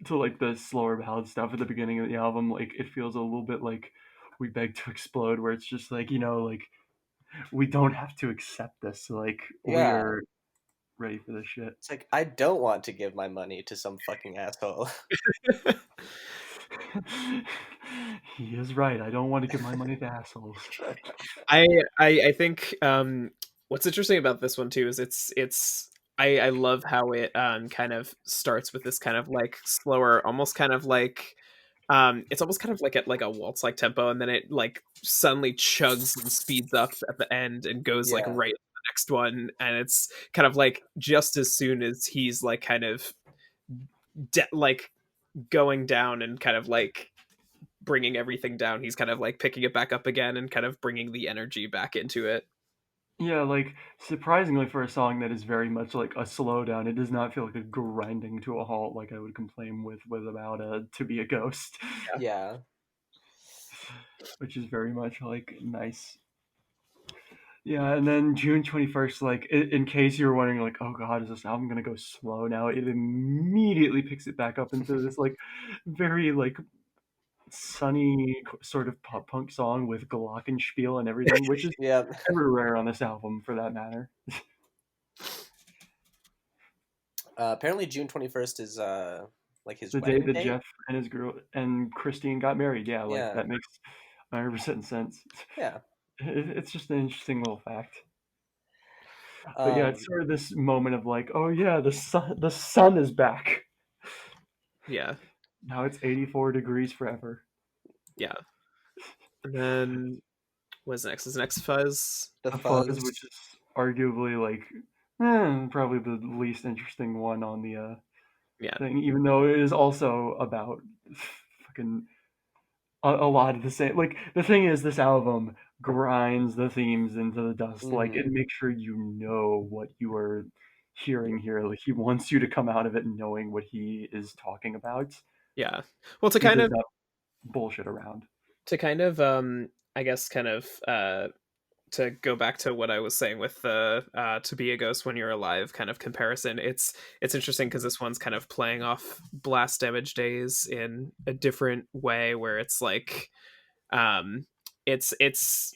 to like the slower ballad stuff at the beginning of the album. Like it feels a little bit like We Beg to Explode, where it's just like like we don't have to accept this. Like we Yeah. are ready for this shit. It's like I don't want to give my money to some fucking asshole. He is right. I don't want to give my money to assholes. I think what's interesting about this one too is I love how it kind of starts with this kind of like slower, almost kind of like it's almost kind of like at like a waltz like tempo, and then it like suddenly chugs and speeds up at the end and goes like Yeah. right to the next one, and it's kind of like just as soon as he's like kind of like going down and kind of like bringing everything down, he's kind of like picking it back up again and kind of bringing the energy back into it. Yeah, like surprisingly for a song that is very much like a slowdown, it does not feel like a grinding to a halt like I would complain with about To Be a Ghost, Yeah. which is very much like nice. Yeah, and then June 21st, like in case you were wondering, like, oh god, is this album gonna go slow now? It immediately picks it back up into this like very like sunny sort of pop punk song with glockenspiel and everything, which is Yeah. ever rare on this album for that matter. Apparently June 21st is like his The day wedding that date. Jeff and his girl and Christine got married, yeah, like Yeah. that makes 100% sense. Yeah. It's just an interesting little fact. But yeah, it's Um sort of this moment of like, oh yeah, the sun is back. Yeah. Now it's 84 degrees forever. Yeah. And then what's next? Is next Fuzz? the A fuzz, fuzz. which is arguably like probably the least interesting one on the Yeah. thing, even though it is also about fucking a lot of the same. Like the thing is, this album grinds the themes into the dust. Like it Mhm. makes sure you know what you are hearing here. Like he wants you to come out of it knowing what he is talking about. Yeah. Well, He does not bullshit around. to kind of I guess kind of to go back to what I was saying with the "To Be a Ghost When You're Alive" kind of comparison, it's interesting because this one's kind of playing off Blast Damage Days in a different way, where it's like um, it's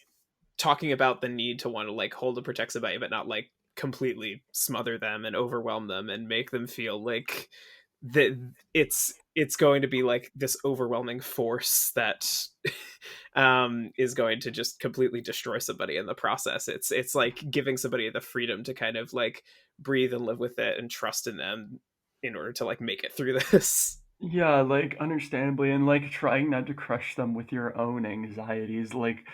talking about the need to want to like hold and protect somebody, but not like completely smother them and overwhelm them and make them feel like that it's going to be like this overwhelming force that is going to just completely destroy somebody in the process. It's like giving somebody the freedom to kind of like breathe and live with it and trust in them in order to like make it through this. Yeah, like understandably, and like trying not to crush them with your own anxieties. Like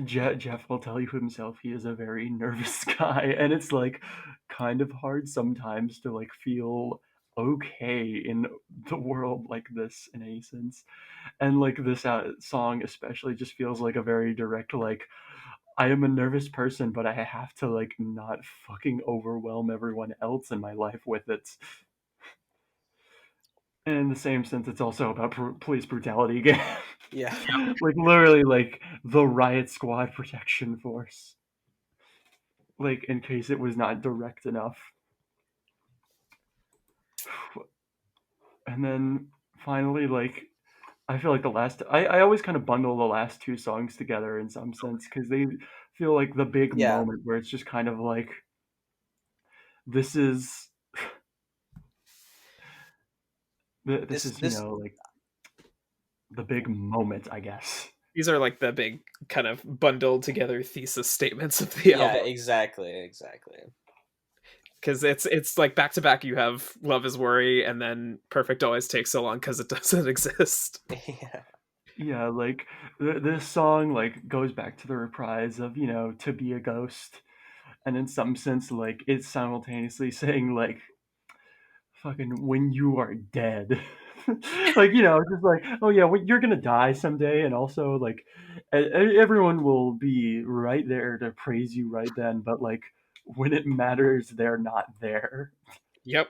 Jeff will tell you himself, he is a very nervous guy, and it's like kind of hard sometimes to like feel okay in the world like this in any sense. And like this song especially just feels like a very direct like I am a nervous person, but I have to like not fucking overwhelm everyone else in my life with it. And in the same sense, it's also about police brutality again. Yeah. Like literally, like the riot squad protection force. Like in case it was not direct enough. And then finally, like I feel like the last I always kind of bundle the last two songs together in some sense because they feel like the big Yeah. moment where it's just kind of like this is this This is this like the big moment, I guess. These are like the big kind of bundled together thesis statements of the yeah, album, exactly. because it's like back to back. You have Love Is Worry, and then Perfect always takes so long because it doesn't exist. Yeah. Yeah, like this song like goes back to the reprise of To Be a Ghost, and in some sense like it's simultaneously saying like fucking when you are dead. Like just like oh yeah you're gonna die someday, and also like everyone will be right there to praise you right then, but like when it matters they're not there. Yep.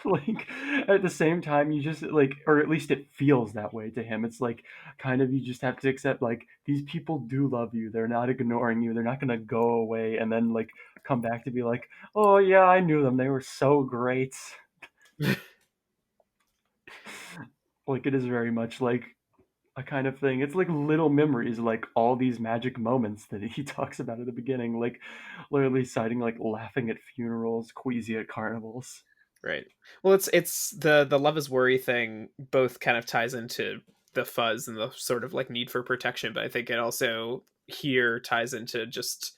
Like at the same time you just like, or at least it feels that way to him, it's like kind of you just have to accept like these people do love you, they're not ignoring you, they're not gonna go away and then like come back to be like oh yeah I knew them, they were so great. Like it is very much like a kind of thing, it's like little memories, like all these magic moments that he talks about at the beginning, like literally citing like laughing at funerals, queasy at carnivals. Right. Well, it's the Love Is Worry thing both kind of ties into the fuzz and the sort of like need for protection, but I think it also here ties into just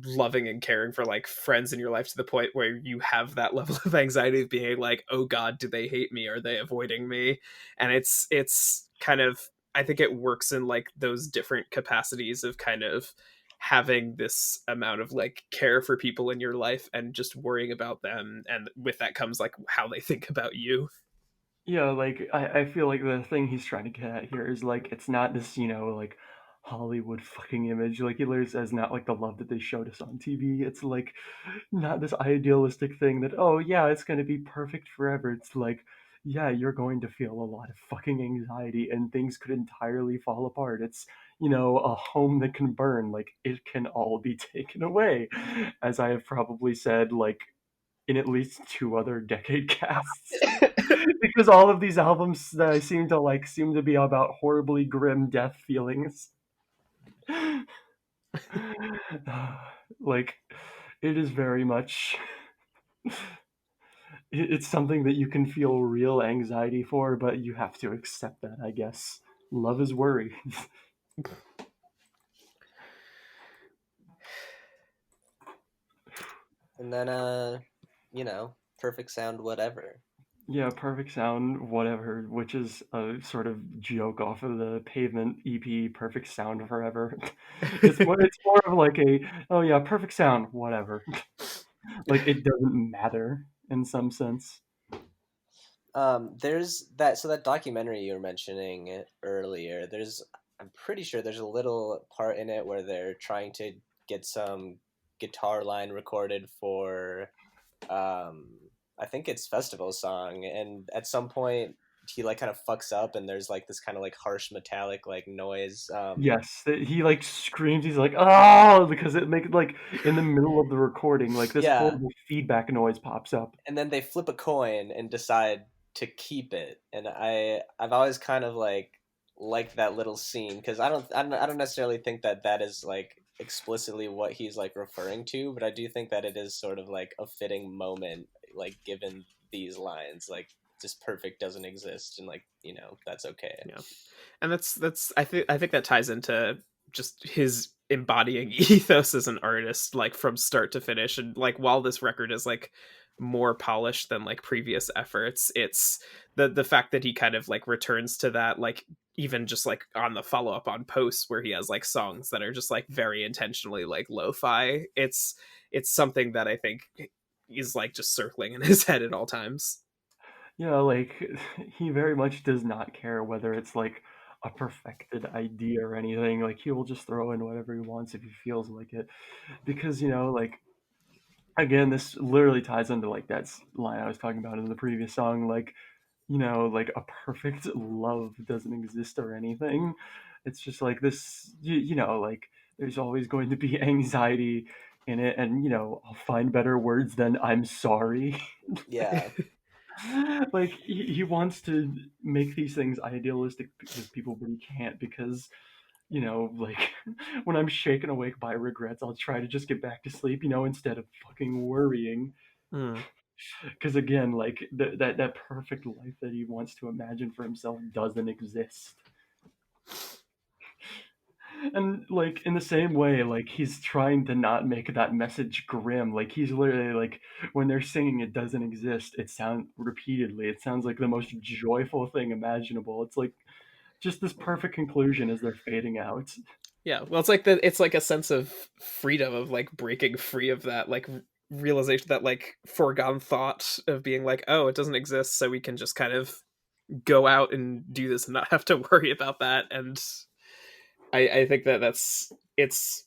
loving and caring for like friends in your life to the point where you have that level of anxiety of being like, oh god, do they hate me, are they avoiding me? And it's kind of, I think it works in like those different capacities of kind of having this amount of like care for people in your life and just worrying about them, and with that comes like how they think about you. Yeah, like I feel like the thing he's trying to get at here is like it's not this, like Hollywood fucking image. Like he literally says not like the love that they showed us on TV. It's like not this idealistic thing that, oh yeah, it's gonna be perfect forever. It's like, yeah, you're going to feel a lot of fucking anxiety and things could entirely fall apart. It's, a home that can burn, like it can all be taken away. As I have probably said, like in at least two other decade casts. Because all of these albums that I seem to be about horribly grim death feelings. Like it is very much it's something that you can feel real anxiety for, but you have to accept that, I guess. Love is worry. And then perfect sound whatever. Yeah, Perfect Sound, whatever, which is a sort of joke off of the Pavement EP, Perfect Sound Forever. It's more of like a, oh yeah, Perfect Sound, whatever. Like it doesn't matter in some sense. There's that documentary you were mentioning earlier. I'm pretty sure there's a little part in it where they're trying to get some guitar line recorded for, um, I think it's festival song, and at some point he like kind of fucks up, and there's like this kind of like harsh metallic like noise. Yes, he like screams. He's like, "Oh!" Because it makes like in the middle of the recording, like this Yeah, horrible feedback noise pops up. and then they flip a coin and decide to keep it, and I've always kind of like liked that little scene because I don't necessarily think that that is like explicitly what he's like referring to, but I do think that it is sort of like a fitting moment, like given these lines, like just perfect doesn't exist, and like that's okay. Yeah. And that's I think that ties into just his embodying ethos as an artist, like from start to finish. And like while this record is like more polished than like previous efforts, it's the fact that he kind of like returns to that, like even just like on the follow-up on Posts where he has like songs that are just like very intentionally like lo-fi. It's something that I think is like just circling in his head at all times. Yeah, like he very much does not care whether it's like a perfected idea or anything. Like he will just throw in whatever he wants if he feels like it. Because, like again, this literally ties into like that line I was talking about in the previous song. Like, like a perfect love doesn't exist or anything. It's just like this, like there's always going to be anxiety in it, and I'll find better words than I'm sorry. Yeah. Like he wants to make these things idealistic with people, but he can't because like when I'm shaken awake by regrets, I'll try to just get back to sleep, instead of fucking worrying. Mm. Because again, like that perfect life that he wants to imagine for himself doesn't exist. And like in the same way, like he's trying to not make that message grim. Like he's literally like when they're singing "It Doesn't Exist," it sounds repeatedly. It sounds like the most joyful thing imaginable. It's like just this perfect conclusion as they're fading out. Yeah, well, it's like a sense of freedom, of like breaking free of that like realization, that like foregone thought of being like, oh, it doesn't exist, so we can just kind of go out and do this and not have to worry about that. And I think that it's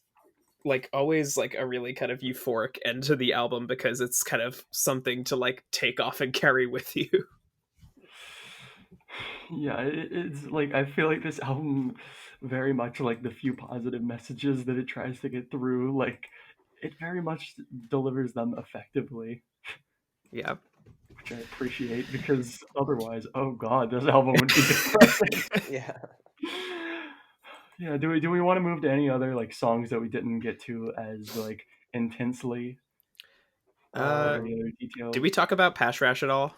like always like a really kind of euphoric end to the album, because it's kind of something to like take off and carry with you. Yeah, it's like I feel like this album very much like the few positive messages that it tries to get through, like it very much delivers them effectively, Yeah. which I appreciate because otherwise, oh god, this album would be depressing. Yeah. Yeah, do we want to move to any other like songs that we didn't get to as like intensely or uh any other did details? we talk about Pashrash at all?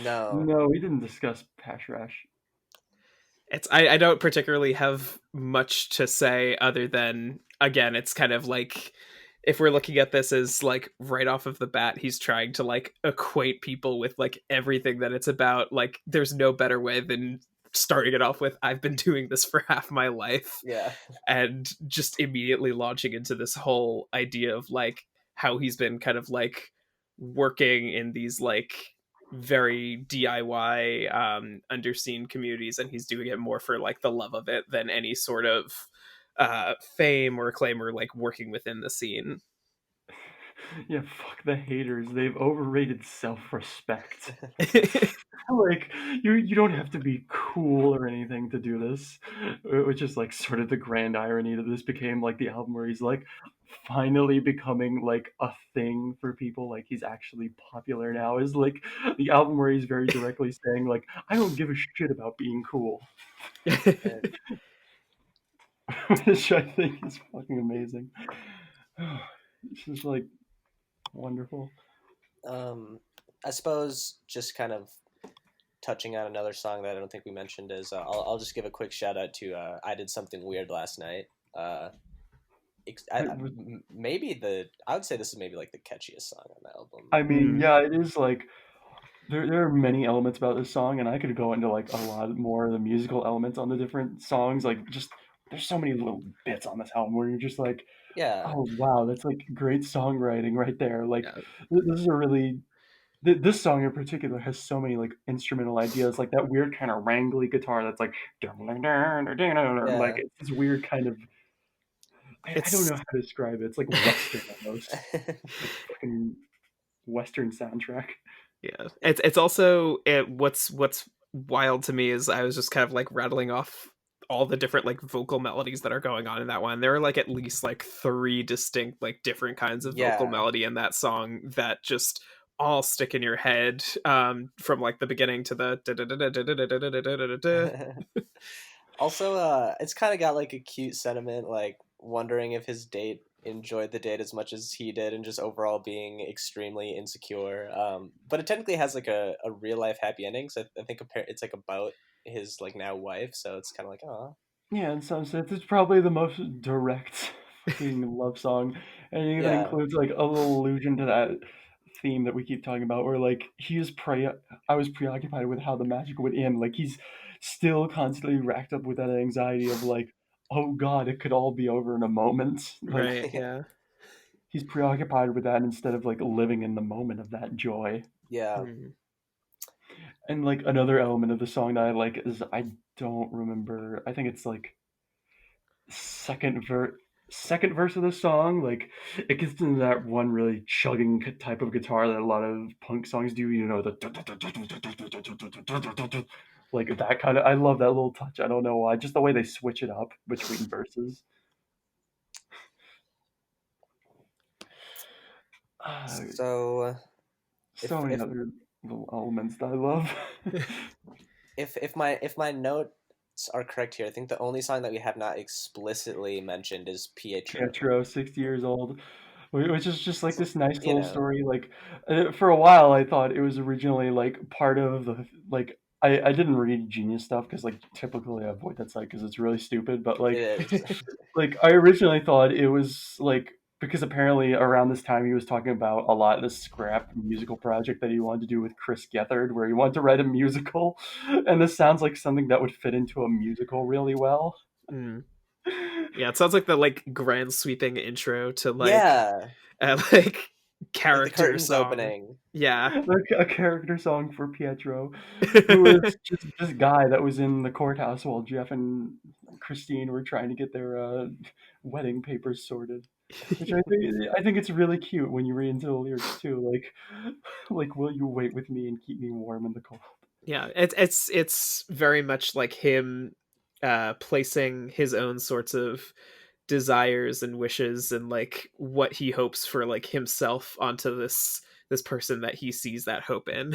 No. No, we didn't discuss Pash Rash. I don't particularly have much to say, other than, again, it's kind of like, if we're looking at this as like right off of the bat, he's trying to like equate people with like everything that it's about. Like there's no better way than starting it off with, I've been doing this for half my life, Yeah. and just immediately launching into this whole idea of like how he's been kind of like working in these like very DIY underseen communities, and he's doing it more for like the love of it than any sort of fame or acclaim, or like working within the scene. Yeah, fuck the haters. They've overrated self-respect. Like you don't have to be cool or anything to do this, which is like sort of the grand irony that this became like the album where he's like finally becoming like a thing for people. Like he's actually popular now. Is like the album where he's very directly saying like I don't give a shit about being cool, And, which I think is fucking amazing. It's just like wonderful. um, I suppose just kind of touching on another song that I don't think we mentioned is I'll just give a quick shout out to I Did Something Weird Last Night. Maybe I would say this is maybe like the catchiest song on the album. I mean, Mm. yeah, it is like there are many elements about this song, and I could go into like a lot more of the musical elements on the different songs. Like, just there's so many little bits on this album where you're just like, Yeah. oh wow, that's like great songwriting right there. Like, Yeah. this is a really this song in particular has so many like instrumental ideas, like that weird kind of wrangly guitar that's like, like Yeah. it's this weird kind of I don't know It's how to describe it. It's like Western almost, like fucking Western soundtrack. Yeah, it's also what's wild to me is I was just kind of like rattling off all the different like vocal melodies that are going on in that one. There are like at least like three distinct like different kinds of vocal Yeah. melody in that song that just all stick in your head, from like the beginning to the Also, it's kind of got like a cute sentiment, like wondering if his date enjoyed the date as much as he did, and just overall being extremely insecure. But it technically has like a real life happy ending. So I think it's like about his like now wife. So it's kind of like, oh, Yeah, in some sense, it's probably the most direct fucking love song, and it even yeah, includes like a little allusion to that theme that we keep talking about, where like I was preoccupied with how the magic would end. Like he's still constantly racked up with that anxiety of like, oh god, it could all be over in a moment. Like right, yeah. he's preoccupied with that instead of like living in the moment of that joy. Yeah. Mm. And like another element of the song that I like is I don't remember. I think it's like second ver second verse of the song. Like it gets into that one really chugging type of guitar that a lot of punk songs do. You know the like that kind of. I love that little touch. I don't know why. Just the way they switch it up between verses. Uh, So so many if other little elements that I love. if my notes are correct here, I think the only song that we have not explicitly mentioned is Pietro. Pietro, 60 years old, which is just like this nice You little know, story. Like for a while, I thought it was originally like part of the like. I didn't read Genius stuff because like typically I avoid that site because it's really stupid. But it is. like I originally thought it was like because apparently around this time he was talking about a lot of this scrap musical project that he wanted to do with Chris Gethard, where he wanted to write a musical, and this sounds like something that would fit into a musical really well. Mm. Yeah, it sounds like the like grand sweeping intro to like Yeah, like like the character curtains song. opening. Yeah. Like a character song for Pietro, who is just this guy that was in the courthouse while Jeff and Christine were trying to get their wedding papers sorted. Which I think it's really cute when you read into the lyrics too. Like will you wait with me and keep me warm in the cold? Yeah, it's very much like him placing his own sorts of desires and wishes and like what he hopes for like himself onto this person that he sees that hope in.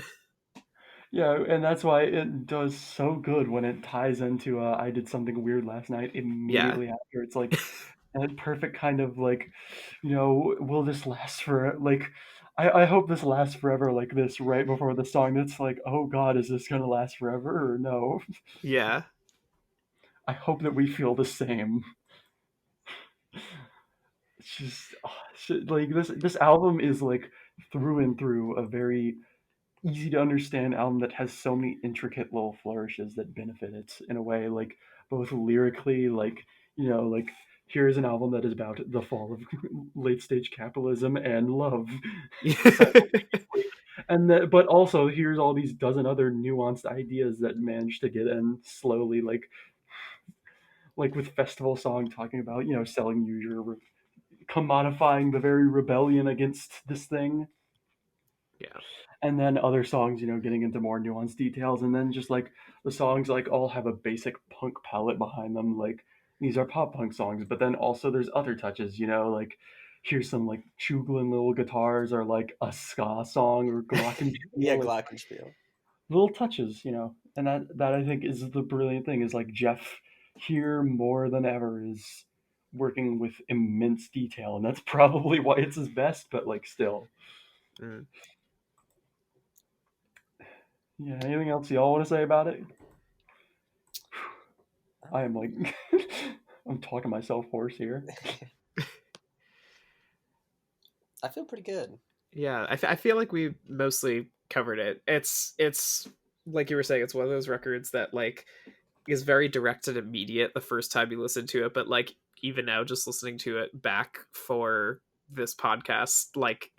Yeah, and that's why it does so good when it ties into I did something weird last night Yeah. immediately after. It's like that perfect kind of like, will this last for like I hope this lasts forever like this right before the song that's like, oh God, is this gonna last forever or no? Yeah. I hope that we feel the same. It's just like this album is like through and through a very easy to understand album that has so many intricate little flourishes that benefit it in a way, like both lyrically, like like here's an album that is about the fall of late stage capitalism and love simultaneously, and that, but also here's all these dozen other nuanced ideas that manage to get in slowly, like with festival song talking about selling you your commodifying the very rebellion against this thing, Yeah. and then other songs getting into more nuanced details, and then just like the songs like all have a basic punk palette behind them, like these are pop punk songs, but then also there's other touches, like here's some like chuglin little guitars or like a ska song or Yeah, glockenspiel, like glockenspiel. little touches, and that I think is the brilliant thing is like Jeff here more than ever is working with immense detail, and that's probably why it's his best, but like still. Mm. Yeah, anything else y'all want to say about it? I am like, I'm talking myself hoarse here. I feel pretty good. Yeah, I feel like we mostly covered it. It's like you were saying, it's one of those records that like is very direct and immediate the first time you listen to it, but like even now, just listening to it back for this podcast, like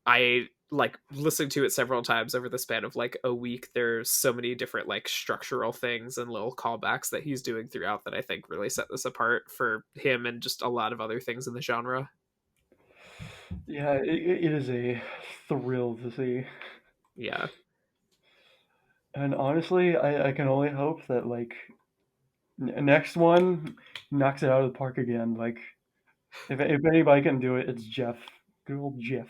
I like listening to it several times over the span of like a week. There's so many different like structural things and little callbacks that he's doing throughout that I think really set this apart for him and just a lot of other things in the genre. Yeah, it is a thrill to see. Yeah. And honestly, I can only hope that like next one knocks it out of the park again. Like if anybody can do it, it's Jeff. Good old Jeff.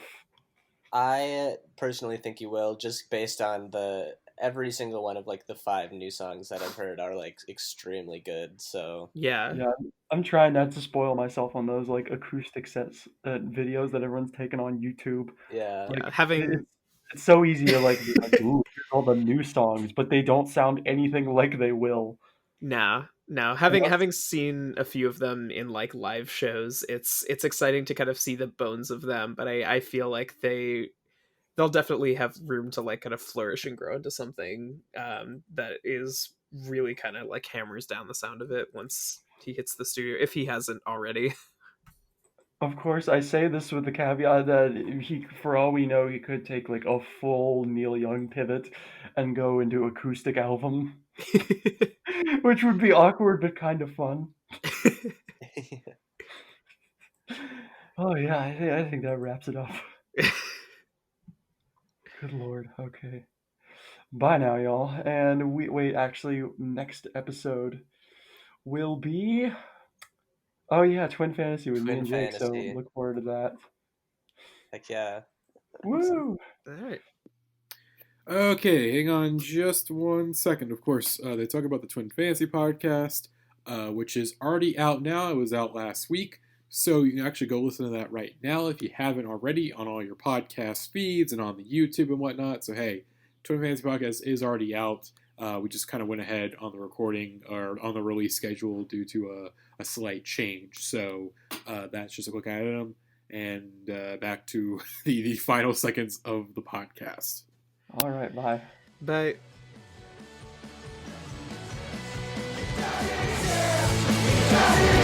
I personally think you will, just based on the every single one of like the five new songs that I've heard are like extremely good. So Yeah. Yeah, I'm trying not to spoil myself on those like acoustic sets videos that everyone's taken on YouTube. yeah, Like Yeah. Having it's so easy to like be like, ooh, here's all the new songs, but they don't sound anything like they will. no, And having seen a few of them in like live shows, it's exciting to kind of see the bones of them, but I feel like they'll definitely have room to like kind of flourish and grow into something that is really kind of like hammers down the sound of it once he hits the studio, if he hasn't already. Of course, I say this with the caveat that he, for all we know, he could take like a full Neil Young pivot and go into acoustic album, which would be awkward but kind of fun. Oh yeah, I think that wraps it up. Good lord. Okay. Bye now, y'all. And we wait. Actually, next episode will be. Oh yeah, Twin Fantasy with me Twin and Jake. So Fantasy. look forward to that. Heck yeah. Woo! All right. Okay, hang on just 1 second. Of course, they talk about the Twin Fantasy podcast, which is already out now. It was out last week. So you can actually go listen to that right now if you haven't already on all your podcast feeds and on the YouTube and whatnot. So hey, Twin Fantasy Podcast is already out. We just kind of went ahead on the recording or on the release schedule due to a slight change. So that's just a quick item. And back to the final seconds of the podcast. All right, bye. Bye. Bye.